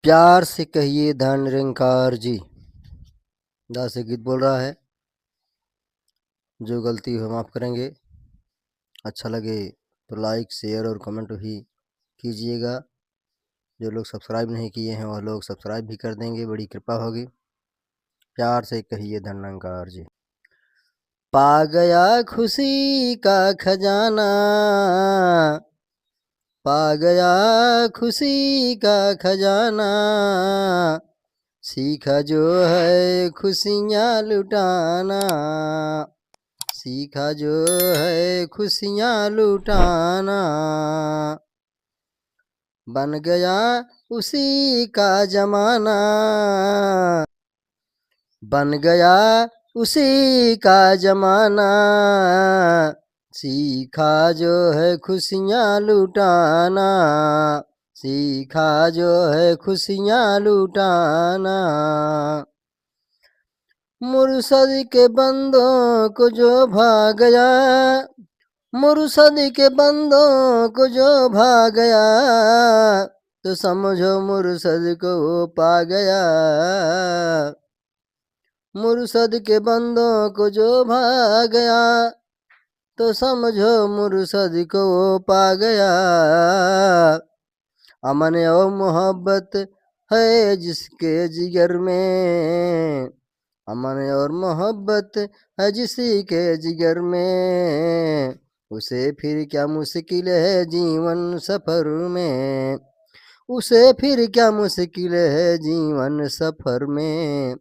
प्यार से कहिए धन निरंकार जी। दास गीत बोल रहा है। जो गलती हो माफ़ करेंगे। अच्छा लगे तो लाइक शेयर और कमेंट भी कीजिएगा। जो लोग सब्सक्राइब नहीं किए हैं वह लोग सब्सक्राइब भी कर देंगे, बड़ी कृपा होगी। प्यार से कहिए धन निरंकार जी। पा गया खुशी का खजाना, पा गया खुशी का खजाना, सीखा जो है खुशियाँ लुटाना, सीखा जो है खुशियाँ लुटाना। बन गया उसी का जमाना, बन गया उसी का जमाना, सीखा जो है खुशियाँ लुटाना, सीखा जो है खुशियाँ लुटाना। मुर्शद के बंदों को जो भा गया, मुर्शद के बंदों को जो भा गया, तो समझो मुर्शद को वो पा गया। मुर्शद के बंदों को जो भा गया, तो समझो मुर्शद को वो पा गया। अमन और मोहब्बत है जिसके जिगर में, अमन और मोहब्बत है जिसी के जिगर में, उसे फिर क्या मुश्किल है जीवन सफर में, उसे फिर क्या मुश्किल है जीवन सफर में,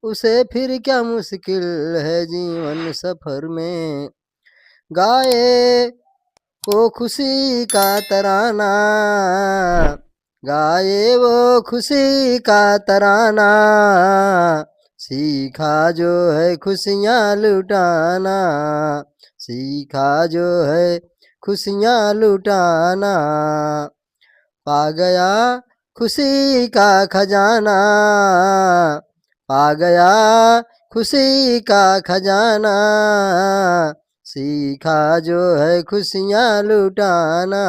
उसे फिर क्या मुश्किल है जीवन सफर में। गाए वो खुशी का तराना, गाए वो खुशी का तराना, सीखा जो है खुशियाँ लुटाना, सीखा जो है खुशियाँ लुटाना। पा गया खुशी का खजाना, पा गया खुशी का खजाना, सीखा जो है खुशियाँ लुटाना,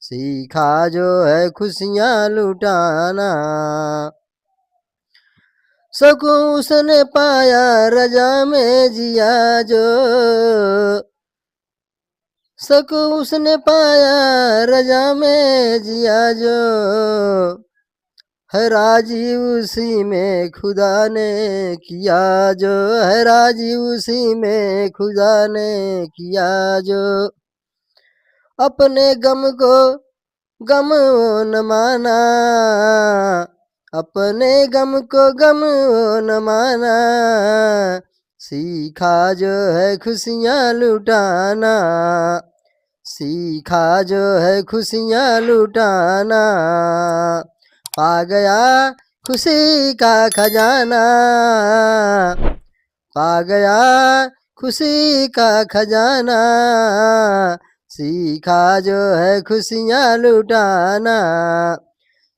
सीखा जो है खुशियाँ लुटाना। सकूं उसने पाया रजा में जिया जो, सकूं उसने पाया रजा में जिया जो, है राजी उसी में खुदा ने किया जो, है राजी उसी में खुदा ने किया जो। अपने गम को गम न माना, अपने गम को गम न माना, सीखा जो है खुशियाँ लुटाना, सीखा जो है खुशियाँ लुटाना। पा गया खुशी का खजाना, पा गया खुशी का खजाना, सीखा जो है खुशियाँ लुटाना,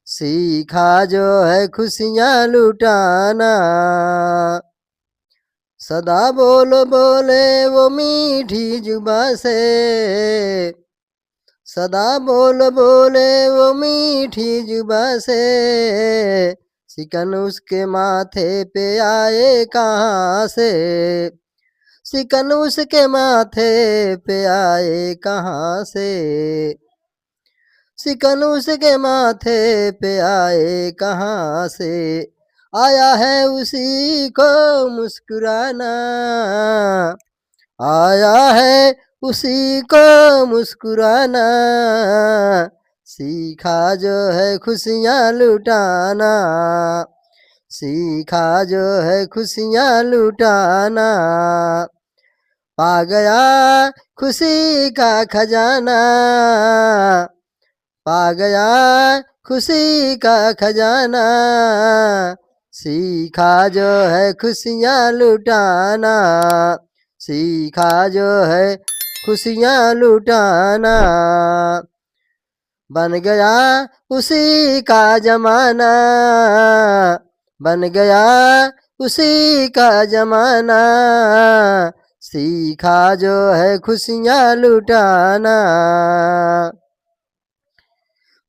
सीखा जो है खुशियाँ लुटाना। सदा बोलो बोले वो मीठी जुबा से, सदा बोल बोले वो मीठी जुबा से, सिकन उसके माथे पे आए कहाँ से, सिकन उसके माथे पे आए कहाँ से, सिकन उसके माथे पे आए कहाँ से। आया है उसी को मुस्कुराना, आया है उसी को मुस्कुराना, सीखा जो है खुशियाँ लुटाना, सीखा जो है खुशियाँ लुटाना। पा गया खुशी का खजाना, पा गया खुशी का खजाना, सीखा जो है खुशियाँ लुटाना, सीखा जो है खुशियाँ लुटाना। बन गया उसी का जमाना, बन गया उसी का जमाना, सीखा जो है खुशियाँ लुटाना।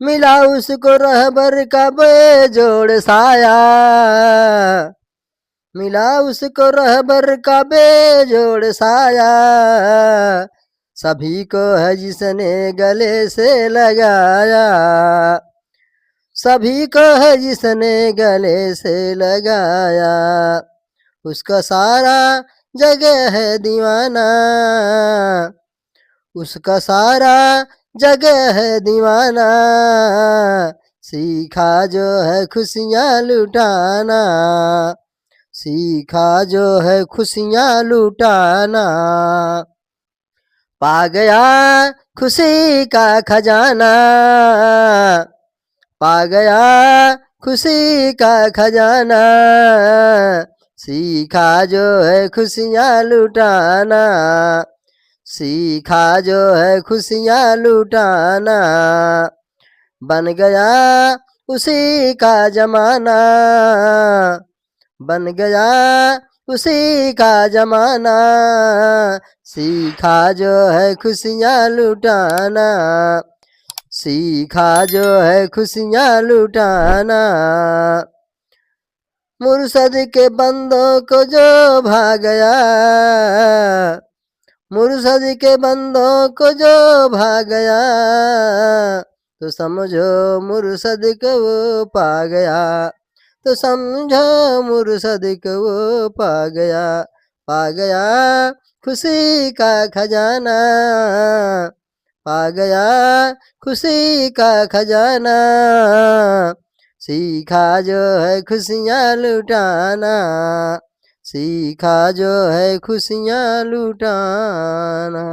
मिला उसको रहबर का बेजोड़ साया, मिला उसको रहबर का बेजोड़ साया, सभी को है जिसने गले से लगाया, सभी को है जिसने गले से लगाया, उसका सारा जगह है दीवाना, उसका सारा जगह है दीवाना, सीखा जो है खुशियाँ लुटाना, सीखा जो है खुशियाँ लुटाना, पा गया खुशी का खजाना, पा गया खुशी का खजाना, सीखा जो है खुशियाँ लुटाना, सीखा जो है खुशियाँ लुटाना, बन गया उसी का जमाना, बन गया उसी का जमाना, सीखा जो है खुशियाँ लुटाना, सीखा जो है खुशियाँ लुटाना, मुर्शद के बंदों को जो भा गया, मुर्शद के बंदों को जो भा गया, तो समझो मुर्शद को वो पा गया, तो समझो मुर्शद को वो पा गया खुशी का खजाना, पा गया खुशी का खजाना, सीखा जो है खुशियाँ लुटाना, सीखा जो है खुशियाँ लुटाना।